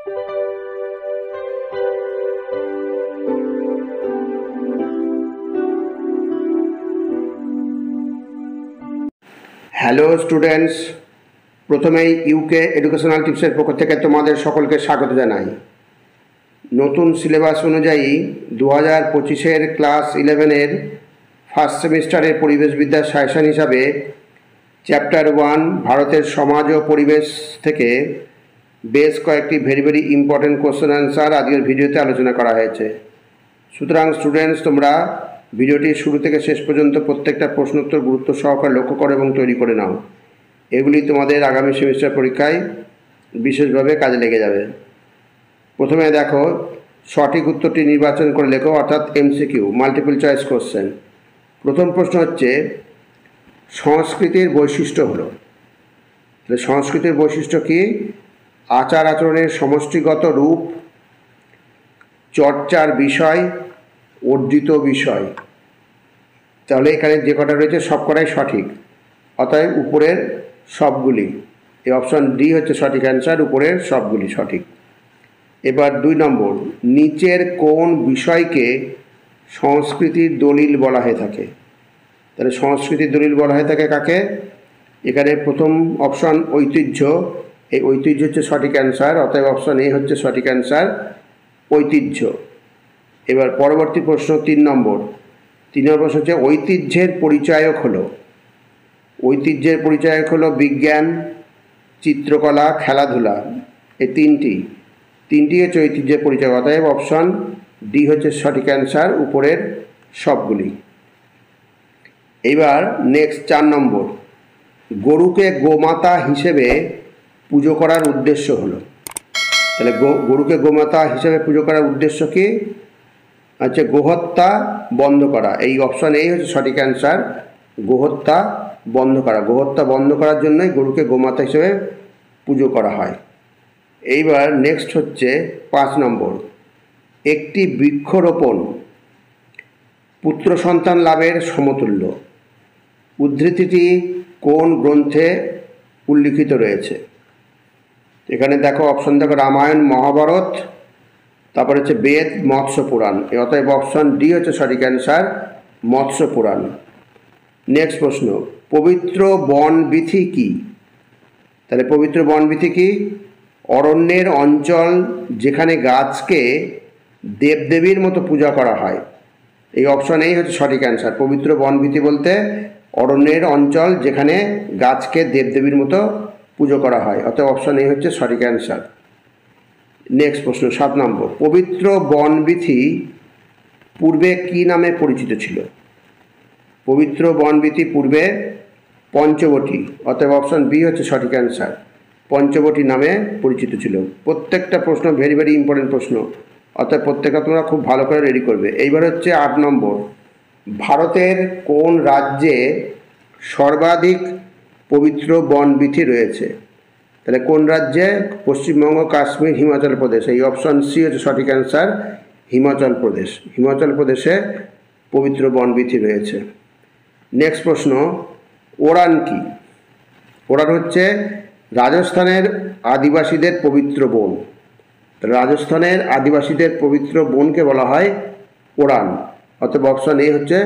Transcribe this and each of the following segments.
Hello students, প্রথমেই UK educational টিপসের পক্ষ থেকে তোমাদের সকলকে স্বাগত জানাই। নতুন সিলেবাস অনুযায়ী 2025-এর ক্লাস 11-এর ফার্স্ট সেমিস্টারের পরিবেশবিদ্যার সাজেশন হিসাবে চ্যাপ্টার 1 ভারতের সমাজ ও পরিবেশ থেকে বেশ কয়েকটি ভেরি ইম্পর্টেন্ট কোশ্চেন অ্যান্সার আজকের ভিডিওতে আলোচনা করা হয়েছে। সুতরাং স্টুডেন্টস, তোমরা ভিডিওটি শুরু থেকে শেষ পর্যন্ত প্রত্যেকটা প্রশ্নোত্তর গুরুত্ব সহকারে লক্ষ্য করো এবং তৈরি করে নাও। এগুলি তোমাদের আগামী সেমিস্টার পরীক্ষায় বিশেষভাবে কাজে লেগে যাবে। প্রথমে দেখো, সঠিক উত্তরটি নির্বাচন করে লেখো, অর্থাৎ এমসিকিউ, মাল্টিপল চয়েস কোশ্চেন। প্রথম প্রশ্ন হচ্ছে, সংস্কৃতির বৈশিষ্ট্য হলো। তাহলে সংস্কৃতির বৈশিষ্ট্য কি? আচার আচরণের সমষ্টিগত রূপ, চর্চার বিষয়, অর্জিত বিষয়। তাহলে এখানে যে কটা রয়েছে সব কটাই সঠিক, অতএব উপরের সবগুলি। এই অপশন ডি হচ্ছে সঠিক অ্যান্সার, উপরের সবগুলি সঠিক। এবার 2 নম্বর, নিচের কোন বিষয়কে সংস্কৃতির দলিল বলা হয়ে থাকে? তাহলে সংস্কৃতির দলিল বলা হয়ে থাকে কাকে? এখানে প্রথম অপশন ঐতিহ্য, এই ঐতিহ্য হচ্ছে সঠিক অ্যান্সার, অতএব অপশন এ হচ্ছে সঠিক অ্যান্সার, ঐতিহ্য। এবার পরবর্তী প্রশ্ন 3 নম্বর প্রশ্ন হচ্ছে, ঐতিহ্যের পরিচায়ক হলো। ঐতিহ্যের পরিচায়ক হলো বিজ্ঞান, চিত্রকলা, খেলাধুলা। এই তিনটি হচ্ছে ঐতিহ্যের পরিচায়ক, অতএব অপশন ডি হচ্ছে সঠিক অ্যান্সার, উপরের সবগুলি। এইবার নেক্সট 4 নম্বর, গরুকে গোমাতা হিসেবে পুজো করার উদ্দেশ্য হলো। তাহলে গরুকে গোমাতা হিসেবে পুজো করার উদ্দেশ্য কি? আচ্ছা, গোহত্যা বন্ধ করা। এই অপশন এই হচ্ছে সঠিক অ্যান্সার, গোহত্যা বন্ধ করা। গোহত্যা বন্ধ করার জন্যই গরুকে গোমাতা হিসেবে পুজো করা হয়। এইবার নেক্সট হচ্ছে 5 নম্বর, একটি বৃক্ষরোপণ পুত্র সন্তান লাভের সমতুল্য। উদ্ধৃতিটি কোন গ্রন্থে উল্লিখিত রয়েছে? এখানে দেখো অপশন, দেখো রামায়ণ, মহাভারত, তারপরে হচ্ছে বেদ, মৎস্য পুরাণ। অতএব অপশন ডি হচ্ছে সঠিক অ্যান্সার, মৎস্য পুরাণ। নেক্সট প্রশ্ন, পবিত্র বনবিথি কি? তাহলে পবিত্র বনবিথি কি? অরণ্যের অঞ্চল যেখানে গাছকে দেবদেবীর মতো পূজা করা হয়। এই অপশন এই হচ্ছে সঠিক অ্যান্সার। পবিত্র বনবিথি বলতে অরণ্যের অঞ্চল যেখানে গাছকে দেবদেবীর মতো পুজো করা হয়, অতএব অপশন এই হচ্ছে সঠিক অ্যান্সার। নেক্সট প্রশ্ন 7 নম্বর, পবিত্র বনবিথি পূর্বে কি নামে পরিচিত ছিল? পবিত্র বনবিথি পূর্বে পঞ্চবটী, অতএব অপশন বি হচ্ছে সঠিক অ্যান্সার, পঞ্চবটী নামে পরিচিত ছিল। প্রত্যেকটা প্রশ্ন ভেরি ইম্পর্টেন্ট প্রশ্ন, অতএব প্রত্যেকটা তোমরা খুব ভালো করে রেডি করবে। এইবার হচ্ছে 8 নম্বর, ভারতের কোন রাজ্যে সর্বাধিক পবিত্র বনবিথি রয়েছে? তাহলে কোন রাজ্যে? পশ্চিমবঙ্গ, কাশ্মীর, হিমাচল প্রদেশ। এই অপশন সি হচ্ছে সঠিক অ্যান্সার, হিমাচল প্রদেশ। হিমাচল প্রদেশে পবিত্র বনবিথি রয়েছে। নেক্সট প্রশ্ন, ওরান কি? ওরান হচ্ছে রাজস্থানের আদিবাসীদের পবিত্র বন। রাজস্থানের আদিবাসীদের পবিত্র বনকে বলা হয় ওরান, অতএব অপশন এ হচ্ছে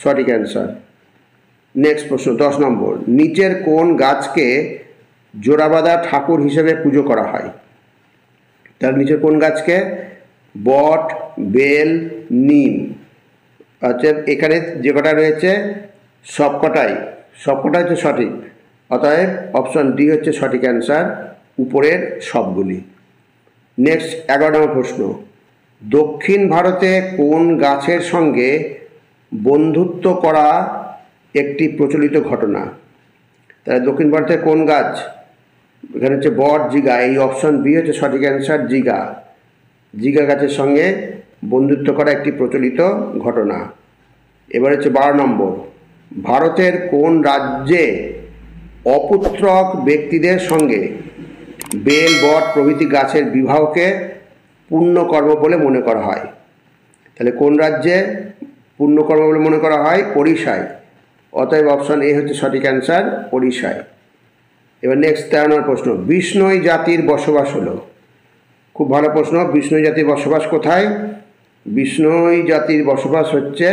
সঠিক অ্যান্সার। নেক্সট প্রশ্ন 10 নম্বর, নিচের কোন গাছকে জোড়াবাঁধা ঠাকুর হিসেবে পুজো করা হয়? তার নিচের কোন গাছকে? বট, বেল, নিম। আচ্ছা, এখানে যে কটা রয়েছে সবকটাই হচ্ছে সঠিক, অতএব অপশন ডি হচ্ছে সঠিক অ্যান্সার, উপরের সবগুলি। নেক্সট 11 নম্বর প্রশ্ন, দক্ষিণ ভারতে কোন গাছের সঙ্গে বন্ধুত্ব করা একটি প্রচলিত ঘটনা? তাহলে দক্ষিণ ভারতে কোন গাছ? এখানে হচ্ছে বট, জিগা। এই অপশন বি হচ্ছে সঠিক অ্যান্সার, জিগা। জিগা গাছের সঙ্গে বন্ধুত্ব করা একটি প্রচলিত ঘটনা। এবার হচ্ছে 12 নম্বর, ভারতের কোন রাজ্যে অপুত্রক ব্যক্তিদের সঙ্গে বেল, বট প্রভৃতি গাছের বিবাহকে পুণ্যকর্ম বলে মনে করা হয়? তাহলে কোন রাজ্যে পুণ্যকর্ম বলে মনে করা হয়? ওড়িশায়, অতএব অপশন এ হচ্ছে সঠিক অ্যান্সার, ওড়িশায়। এবার নেক্সট 13 নম্বর প্রশ্ন, বিষ্ণই জাতির বসবাস হলো। খুব ভালো প্রশ্ন। বিষ্ণুই জাতির বসবাস কোথায়? বিষ্ণুই জাতির বসবাস হচ্ছে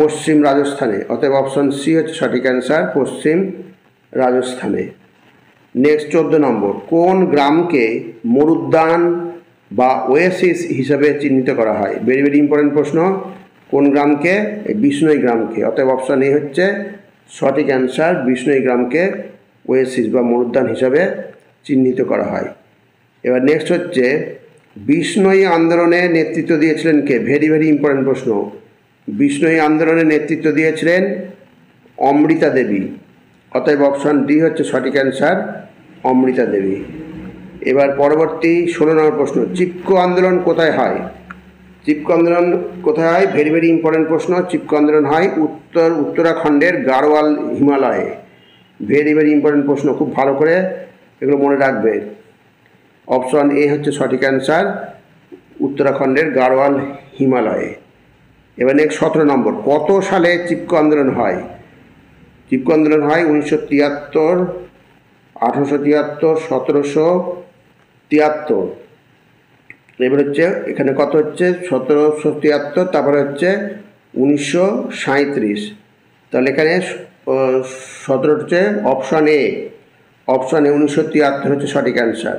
পশ্চিম রাজস্থানে, অতএব অপশন সি হচ্ছে সঠিক অ্যান্সার, পশ্চিম রাজস্থানে। নেক্সট 14 নম্বর, কোন গ্রামকে মরুদ্যান বা ওয়েসিস হিসাবে চিহ্নিত করা হয়? ভেরি ভেরি ইম্পর্টেন্ট প্রশ্ন। কোন গ্রামকে? বিষ্ণুই গ্রামকে, অতএব অপশন এ হচ্ছে সঠিক অ্যান্সার, বিষ্ণুই গ্রামকে ওয়েসিস বা মরুদ্যান হিসাবে চিহ্নিত করা হয়। এবার নেক্সট হচ্ছে, বিষ্ণুই আন্দোলনে নেতৃত্ব দিয়েছিলেন কে? ভেরি ভেরি ইম্পর্টেন্ট প্রশ্ন। বিষ্ণুই আন্দোলনে নেতৃত্ব দিয়েছিলেন অমৃতা দেবী, অতএব অপশন ডি হচ্ছে সঠিক অ্যান্সার, অমৃতা দেবী। এবার পরবর্তী 16 নম্বর প্রশ্ন, চিপকো আন্দোলন কোথায় হয়? চিপকো আন্দোলন কোথায় হয়? ভেরি ভেরি ইম্পর্টেন্ট প্রশ্ন। চিপকো আন্দোলন হয় উত্তরাখণ্ডের গাড়োয়াল হিমালয়ে। ভেরি ভেরি ইম্পর্টেন্ট প্রশ্ন, খুব ভালো করে এগুলো মনে রাখবে। অপশন এ হচ্ছে সঠিক অ্যান্সার, উত্তরাখণ্ডের গাড়োয়াল হিমালয়ে। এবার নেক্সট 17 নম্বর, কত সালে চিপকো আন্দোলন হয়? চিপকো আন্দোলন হয় 1973, 1873, 1773। এবার হচ্ছে এখানে কত হচ্ছে? 1773, তারপরে হচ্ছে 1937। তাহলে এখানে 17 হচ্ছে অপশন এ, অপশন এ 1973 হচ্ছে সঠিক অ্যান্সার।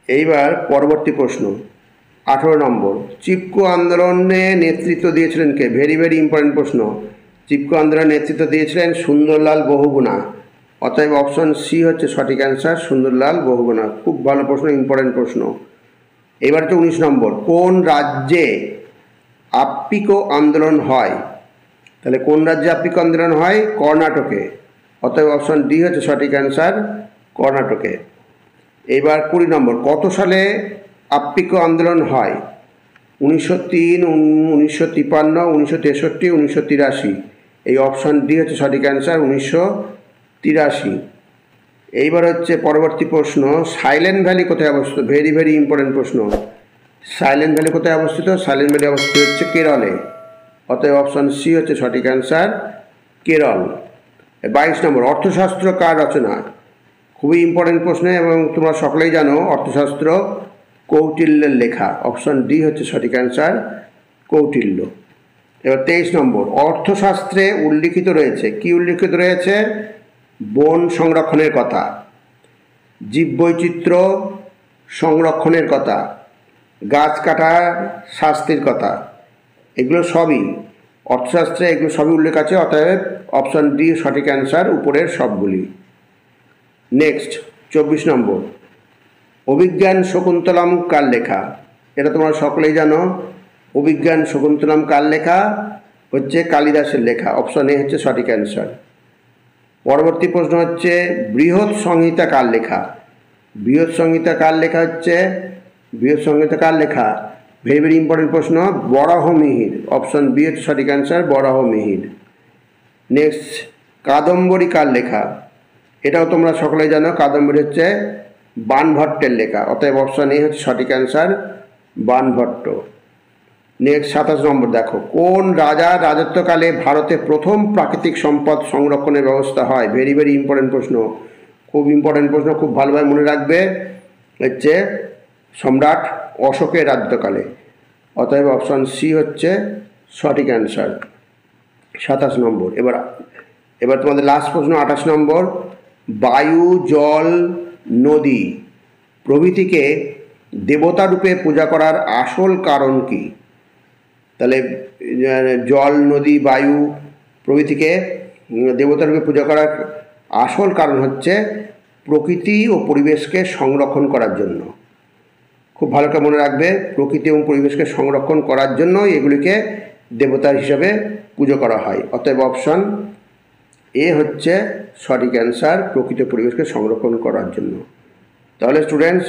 এইবার পরবর্তী প্রশ্ন 18 নম্বর, চিপকো আন্দোলনে নেতৃত্ব দিয়েছিলেন কে? ভেরি ভেরি ইম্পর্টেন্ট প্রশ্ন। চিপকো আন্দোলনে নেতৃত্ব দিয়েছিলেন সুন্দরলাল বহুগুণা, অতএব অপশন সি হচ্ছে সঠিক অ্যান্সার, সুন্দরলাল বহুগুণা। খুব ভালো প্রশ্ন, ইম্পর্টেন্ট প্রশ্ন। এবার হচ্ছে 19 নম্বর, কোন রাজ্যে আপ্পিকো আন্দোলন হয়? তাহলে কোন রাজ্যে আপ্পিকো আন্দোলন হয়? কর্ণাটকে, অতএব অপশন ডি হচ্ছে সঠিক অ্যান্সার, কর্ণাটকে। এবার 20 নম্বর, কত সালে আপ্পিকো আন্দোলন হয়? 1903, 1953, 1963, 1983। এই অপশন ডি হচ্ছে সঠিক অ্যান্সার, 1983। এইবার হচ্ছে পরবর্তী প্রশ্ন, সাইলেন্ট ভ্যালি কোথায় অবস্থিত? ভেরি ভেরি ইম্পর্টেন্ট প্রশ্ন। সাইলেন্ট ভ্যালি কোথায় অবস্থিত? সাইলেন্ট ভ্যালি অবস্থিত হচ্ছে কেরলে, অতএব অপশন সি হচ্ছে সঠিক অ্যান্সার, কেরল। 22 নম্বর, অর্থশাস্ত্র কার রচনা? খুবই ইম্পর্টেন্ট প্রশ্ন এবং তোমরা সকলেই জানো অর্থশাস্ত্র কৌটিল্যের লেখা, অপশন ডি হচ্ছে সঠিক অ্যান্সার, কৌটিল্য। এবার 23 নম্বর, অর্থশাস্ত্রে উল্লিখিত রয়েছে, কি উল্লিখিত রয়েছে? বন সংরক্ষণের কথা, জীববৈচিত্র্য সংরক্ষণের কথা, গাছ কাটার শাস্তির কথা, এগুলো সবই অর্থশাস্ত্রে, এগুলো সবই উল্লেখ আছে, অতএব অপশন ডি সঠিক অ্যান্সার, উপরের সবগুলি। নেক্সট 24 নম্বর, অভিজ্ঞান শকুন্তলম কার লেখা? এটা তোমরা সকলেই জানো, অভিজ্ঞান শকুন্তলম কার লেখা? হচ্ছে কালিদাসের লেখা, অপশন এ হচ্ছে সঠিক অ্যান্সার। পরবর্তী প্রশ্ন হচ্ছে, বৃহৎ সংহিতা কার লেখা? বৃহৎ সংহিতা কার লেখা হচ্ছে? বৃহৎ সংহিতা কার লেখা? ভেরি ভেরি ইম্পর্টেন্ট প্রশ্ন, বরাহমিহির, অপশন বি হচ্ছে সঠিক অ্যান্সার, বরাহমিহির। নেক্সট, কাদম্বরী কার লেখা? এটাও তোমরা সকলেই জানো, কাদম্বরী হচ্ছে বাণভট্টের লেখা, অতএব অপশন এ হচ্ছে সঠিক অ্যান্সার, বাণভট্ট। নেক্সট 27 নম্বর, দেখো কোন রাজার রাজত্বকালে ভারতে প্রথম প্রাকৃতিক সম্পদ সংরক্ষণের ব্যবস্থা হয়? ভেরি ভেরি ইম্পর্টেন্ট প্রশ্ন, খুব ইম্পর্টেন্ট প্রশ্ন, খুব ভালোভাবে মনে রাখবে। হচ্ছে সম্রাট অশোকের রাজত্বকালে, অতএব অপশন সি হচ্ছে সঠিক অ্যান্সার, 27 নম্বর। এবার তোমাদের লাস্ট প্রশ্ন 28 নম্বর, বায়ু, জল, নদী প্রভৃতিকে দেবতা রূপে পূজা করার আসল কারণ কি? তাহলে জল, নদী, বায়ু প্রভৃতিকে দেবতা রূপে পূজা করার আসল কারণ হচ্ছে প্রকৃতি ও পরিবেশকে সংরক্ষণ করার জন্য। খুব ভালো করে মনে রাখবে, প্রকৃতি এবং পরিবেশকে সংরক্ষণ করার জন্য এগুলিকে দেবতার হিসাবে পুজো করা হয়, অতএব অপশন এ হচ্ছে সঠিক অ্যান্সার, প্রকৃতি ও পরিবেশকে সংরক্ষণ করার জন্য। তাহলে স্টুডেন্টস,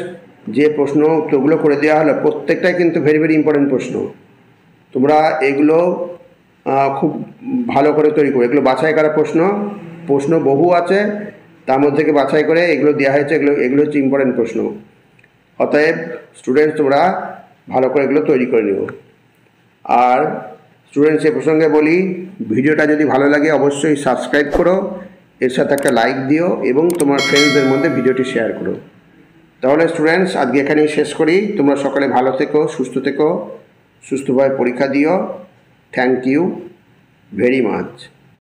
যে প্রশ্ন উত্তরগুলো করে দেওয়া হলো প্রত্যেকটাই কিন্তু ভেরি ভেরি ইম্পর্টেন্ট প্রশ্ন। তোমরা এগুলো খুব ভালো করে তৈরি করো, এগুলো বাছাই করা প্রশ্ন বহু আছে, তার মধ্যে থেকে বাছাই করে এগুলো দেওয়া হয়েছে, এগুলো হচ্ছে ইম্পর্টেন্ট প্রশ্ন। অতএব স্টুডেন্টস, তোমরা ভালো করে এগুলো তৈরি করে নিও। আর স্টুডেন্টস, এ প্রসঙ্গে বলি, ভিডিওটা যদি ভালো লাগে অবশ্যই সাবস্ক্রাইব করো, এর সাথে একটা লাইক দিও এবং তোমার ফ্রেন্ডসদের মধ্যে ভিডিওটি শেয়ার করো। তাহলে স্টুডেন্টস আজকে এখানেই শেষ করি। তোমরা সকলে ভালো থেকো, সুস্থভাবে পরীক্ষা দিও। Thank you very much.